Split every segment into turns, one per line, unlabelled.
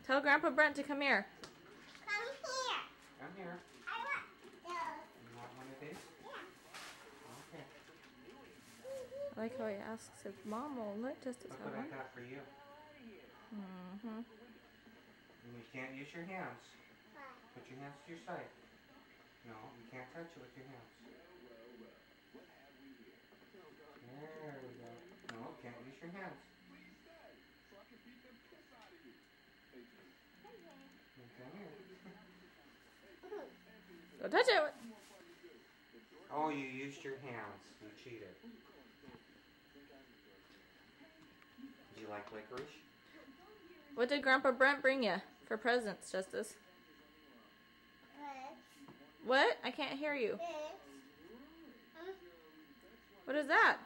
Tell Grandpa Brent to come here.
Come here.
Come here.
I want those.
You want one of these?
Yeah.
Okay.
I like how he asks if Mom will let Justice
Look
have
what I
one.
got for you.
Mm-hmm.
And you can't use your hands.
Why?
Put your hands to your side. No, you can't touch it with your hands. There we go. No, can't use your hands. Come here.
Go touch it!
Oh, you used your hands. You cheated. Do you like licorice?
What did Grandpa Brent bring you for presents, Justice?
This.
What? I can't hear you.
This.
What is that?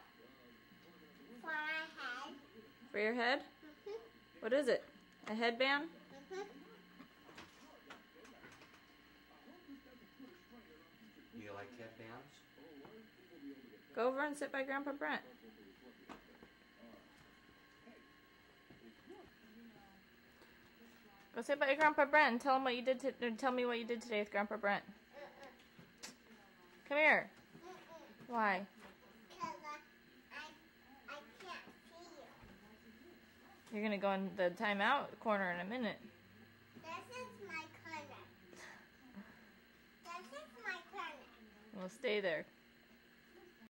For my head.
For your head? What is it? A headband?
Do you like headbands?
Go over and sit by Grandpa Brent. Go sit by Grandpa Brent and tell him what you did. Tell me what you did today with Grandpa Brent. Come here. Why?
Because I can't see you.
You're gonna go in the timeout corner in a minute.
This is my corner. This is my corner.
We'll stay there.